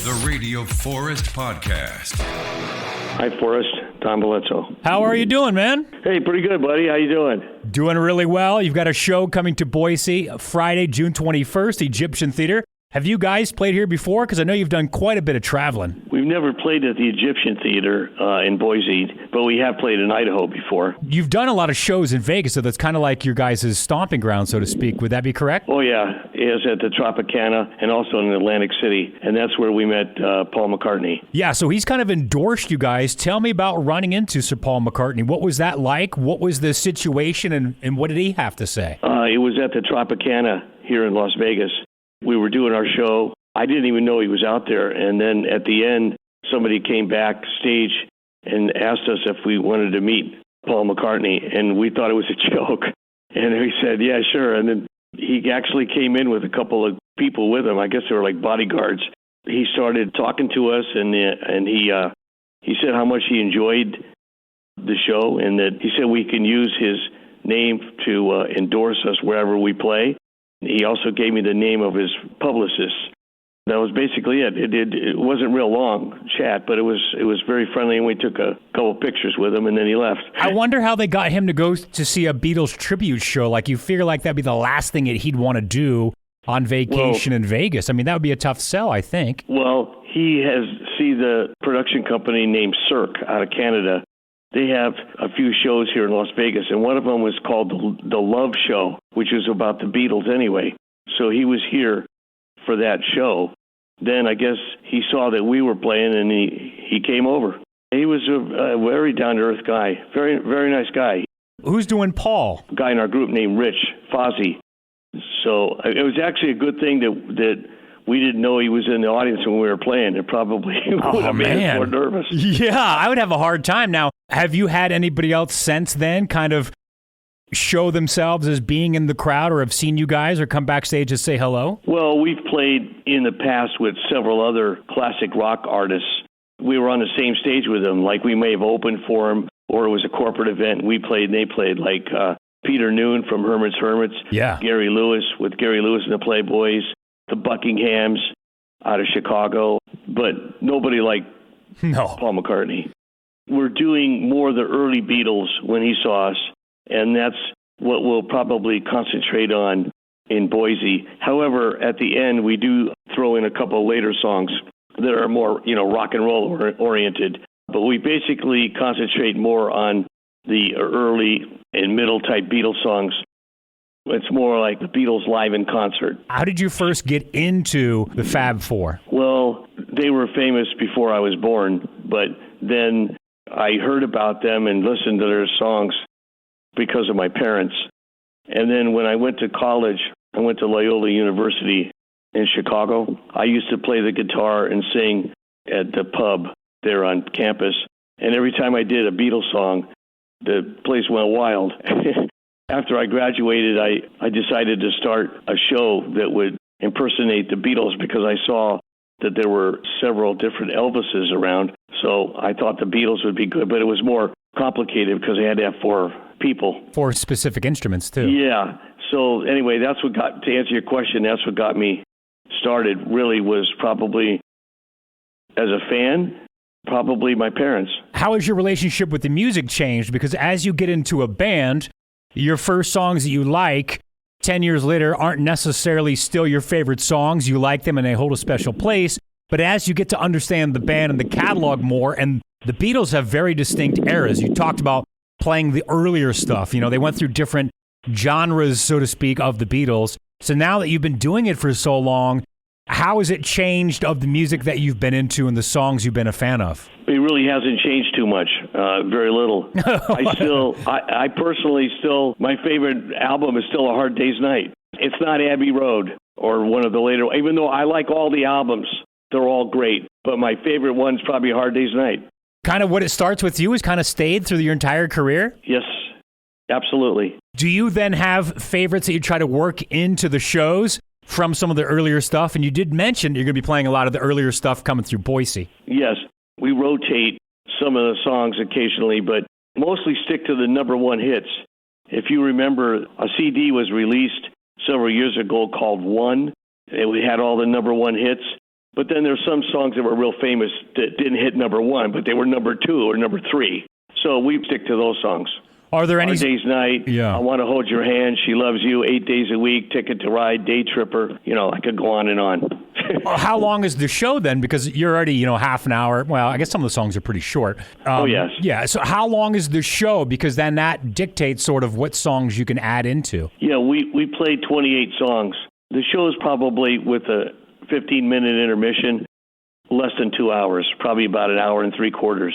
The Radio Forest Podcast. Hi, Forrest. Don Bellezzo. How are you doing, man? Hey, pretty good, buddy. How you doing? Doing really well. You've got a show coming to Boise Friday, June 21st, Egyptian Theater. Have you guys played here before? Because I know you've done quite a bit of traveling. We've never played at the Egyptian Theater in Boise, but we have played in Idaho before. You've done a lot of shows in Vegas, so that's kind of like your guys' stomping ground, so to speak. Would that be correct? Oh, yeah. It was at the Tropicana and also in Atlantic City, and that's where we met Paul McCartney. Yeah, so he's kind of endorsed you guys. Tell me about running into Sir Paul McCartney. What was that like? What was the situation, and what did he have to say? It was at the Tropicana here in Las Vegas. We were doing our show. I didn't even know he was out there. And then at the end, somebody came backstage and asked us if we wanted to meet Paul McCartney. And we thought it was a joke. And we said, yeah, sure. And then he actually came in with a couple of people with him. I guess they were like bodyguards. He started talking to us, and he said how much he enjoyed the show, and that he said we can use his name to endorse us wherever we play. He also gave me the name of his publicist. That was basically it. It wasn't real long chat, but it was very friendly, and we took a couple pictures with him, and then he left. I wonder how they got him to go to see a Beatles tribute show. Like, you figure like that'd be the last thing that he'd want to do on vacation in Vegas. I mean, that would be a tough sell, I think. Well, he has the production company named Cirque out of Canada. They have a few shows here in Las Vegas, and one of them was called The Love Show, which was about the Beatles anyway. So he was here for that show. Then I guess he saw that we were playing, and he came over. He was a very down-to-earth guy, very, very nice guy. Who's doing Paul? A guy in our group named Rich Fozzie. So it was actually a good thing that we didn't know he was in the audience when we were playing. It probably would have made us more nervous. Yeah, I would have a hard time. Now, have you had anybody else since then kind of show themselves as being in the crowd, or have seen you guys, or come backstage and say hello? Well, we've played in the past with several other classic rock artists. We were on the same stage with them. Like, we may have opened for them, or it was a corporate event. We played and they played, like Peter Noon from Herman's Hermits, Gary Lewis with Gary Lewis and the Playboys, the Buckinghams out of Chicago, but nobody like Paul McCartney. We're doing more of the early Beatles when he saw us, and that's what we'll probably concentrate on in Boise. However, at the end, we do throw in a couple of later songs that are more, rock and roll oriented, but we basically concentrate more on the early and middle type Beatles songs. It's more like the Beatles live in concert. How did you first get into the Fab Four? Well, they were famous before I was born, but then I heard about them and listened to their songs because of my parents. And then when I went to college, I went to Loyola University in Chicago. I used to play the guitar and sing at the pub there on campus. And every time I did a Beatles song, the place went wild. After I graduated, I decided to start a show that would impersonate the Beatles because I saw that there were several different Elvises around. So I thought the Beatles would be good, but it was more complicated because they had to have 4 people. 4 specific instruments, too. Yeah. So anyway, to answer your question, that's what got me started, really was probably, as a fan, probably my parents. How has your relationship with the music changed? Because as you get into a band, your first songs that you like 10 years later aren't necessarily still your favorite songs. You like them and they hold a special place. But as you get to understand the band and the catalog more, and the Beatles have very distinct eras. You talked about playing the earlier stuff. They went through different genres, so to speak, of the Beatles. So now that you've been doing it for so long, how has it changed of the music that you've been into and the songs you've been a fan of? It really hasn't changed too much, very little. I personally still, my favorite album is still A Hard Day's Night. It's not Abbey Road or one of the later, even though I like all the albums, they're all great. But my favorite one's probably A Hard Day's Night. Kind of what it starts with you has kind of stayed through your entire career? Yes, absolutely. Do you then have favorites that you try to work into the shows from some of the earlier stuff? And you did mention you're going to be playing a lot of the earlier stuff coming through Boise. Yes, we rotate some of the songs occasionally, but mostly stick to the number one hits. If you remember, a CD was released several years ago called One. It had all the number one hits. But then there's some songs that were real famous that didn't hit number one, but they were number two or number three. So we stick to those songs. Are there any? Hard Day's Night, Yeah. I Want to Hold Your Hand, She Loves You, 8 Days a Week, Ticket to Ride, Day Tripper. I could go on and on. How long is the show then? Because you're already, half an hour. Well, I guess some of the songs are pretty short. Oh, yes. Yeah. So how long is the show? Because then that dictates sort of what songs you can add into. Yeah, we played 28 songs. The show is probably, with a 15-minute intermission, less than 2 hours, probably about an hour and three-quarters.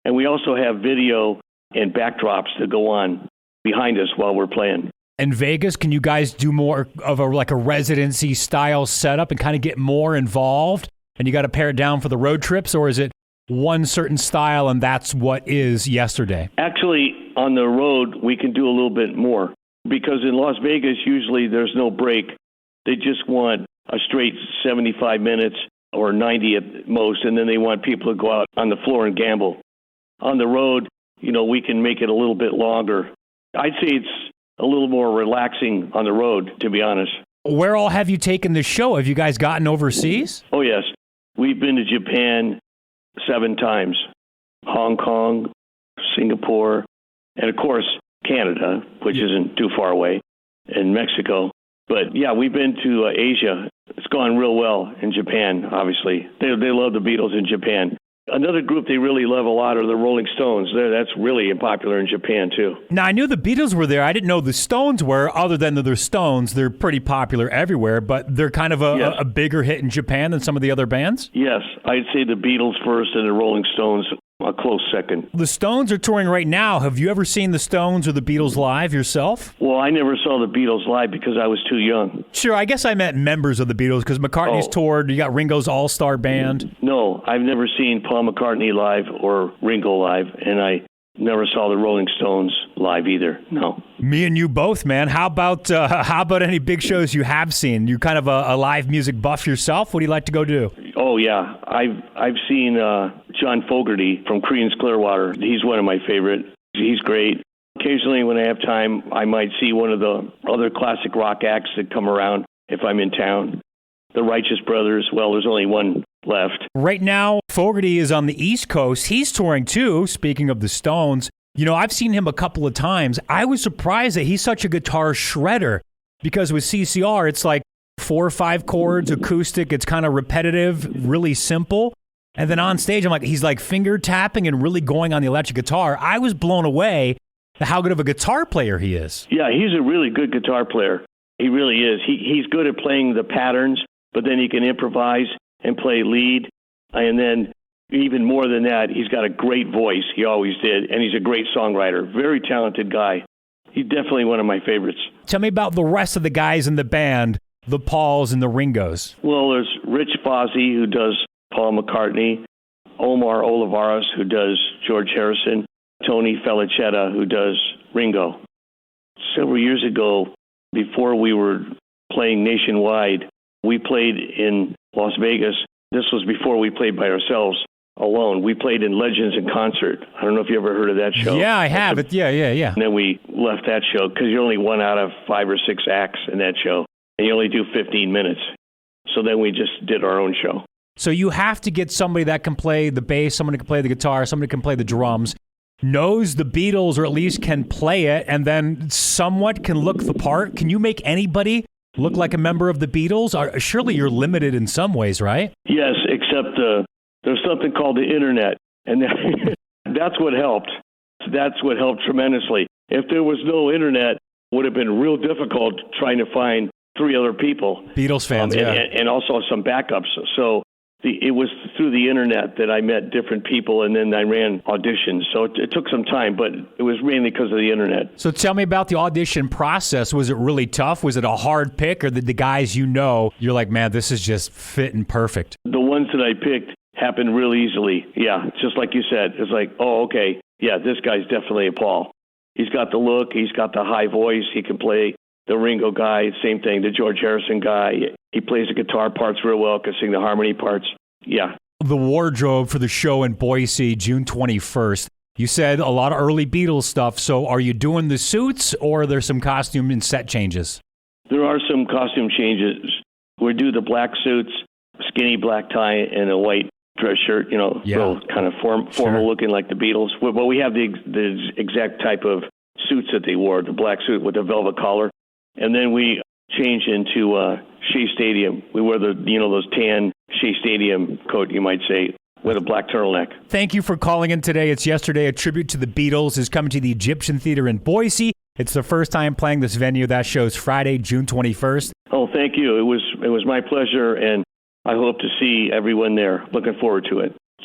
And we also have video and backdrops that go on behind us while we're playing. In Vegas, can you guys do more of a residency style setup and kind of get more involved? And you got to pare it down for the road trips, or is it one certain style and that's what is yesterday? Actually, on the road, we can do a little bit more because in Las Vegas, usually there's no break. They just want a straight 75 minutes or 90 at most, and then they want people to go out on the floor and gamble. On the road, we can make it a little bit longer. I'd say it's a little more relaxing on the road, to be honest. Where all have you taken the show? Have you guys gotten overseas? Oh, yes. We've been to Japan 7 times, Hong Kong, Singapore, and, of course, Canada, which isn't too far away, and Mexico. But, yeah, we've been to Asia. It's gone real well in Japan, obviously. They love the Beatles in Japan. Another group they really love a lot are the Rolling Stones. That's really popular in Japan, too. Now, I knew the Beatles were there. I didn't know the Stones were. Other than they're Stones, they're pretty popular everywhere, but they're kind of a bigger hit in Japan than some of the other bands? Yes. I'd say the Beatles first and the Rolling Stones a close second. The Stones are touring right now. Have you ever seen the Stones or the Beatles live yourself? Well, I never saw the Beatles live because I was too young. Sure, I guess I meant members of the Beatles because McCartney's toured. You got Ringo's All-Star Band. No, I've never seen Paul McCartney live or Ringo live, and I never saw the Rolling Stones live either. No. Me and you both, man. How about any big shows you have seen? You kind of a live music buff yourself. What do you like to go do? Oh yeah, I've seen John Fogerty from Creedence Clearwater. He's one of my favorite. He's great. Occasionally, when I have time, I might see one of the other classic rock acts that come around if I'm in town. The Righteous Brothers. Well, there's only one left. Right now, Fogerty is on the East Coast. He's touring too, speaking of the Stones. I've seen him a couple of times. I was surprised that he's such a guitar shredder because with CCR, it's like 4 or 5 chords, acoustic. It's kind of repetitive, really simple. And then on stage, I'm like, he's like finger tapping and really going on the electric guitar. I was blown away at how good of a guitar player he is. Yeah, he's a really good guitar player. He really is. He's good at playing the patterns, but then he can improvise and play lead. And then even more than that, he's got a great voice. He always did. And he's a great songwriter. Very talented guy. He's definitely one of my favorites. Tell me about the rest of the guys in the band, the Pauls and the Ringos. Well, there's Rich Fozzie, who does Paul McCartney, Omar Olivares, who does George Harrison, Tony Felicetta, who does Ringo. Several years ago, before we were playing nationwide, we played in Las Vegas. This was before we played by ourselves alone. We played in Legends in Concert. I don't know if you ever heard of that show. Yeah, I have. Yeah. And then we left that show because you're only one out of 5 or 6 acts in that show, and you only do 15 minutes. So then we just did our own show. So you have to get somebody that can play the bass, somebody can play the guitar, somebody can play the drums, knows the Beatles or at least can play it, and then somewhat can look the part. Can you make anybody look like a member of the Beatles? Surely you're limited in some ways, right? Yes, except there's something called the internet, and that's what helped. That's what helped tremendously. If there was no internet, it would have been real difficult trying to find 3 other people. Beatles fans, yeah. And also some backups. So it was through the internet that I met different people, and then I ran auditions. So it took some time, but it was mainly because of the internet. So tell me about the audition process. Was it really tough? Was it a hard pick, or did the guys you're like, man, this is just fitting perfect? The ones that I picked happened real easily. Yeah, just like you said. It's like, oh, okay, yeah, this guy's definitely a Paul. He's got the look. He's got the high voice. He can play. The Ringo guy, same thing. The George Harrison guy, he plays the guitar parts real well, can sing the harmony parts. Yeah. The wardrobe for the show in Boise, June 21st. You said a lot of early Beatles stuff. So are you doing the suits, or are there some costume and set changes? There are some costume changes. We do the black suits, skinny black tie and a white dress shirt, real kind of formal looking like the Beatles. But we have the exact type of suits that they wore, the black suit with the velvet collar. And then we change into Shea Stadium. We wear those tan Shea Stadium coat, you might say, with a black turtleneck. Thank you for calling in today. It's Yesterday. A tribute to the Beatles is coming to the Egyptian Theater in Boise. It's the first time playing this venue. That show's Friday, June 21st. Oh, thank you. It was my pleasure, and I hope to see everyone there. Looking forward to it.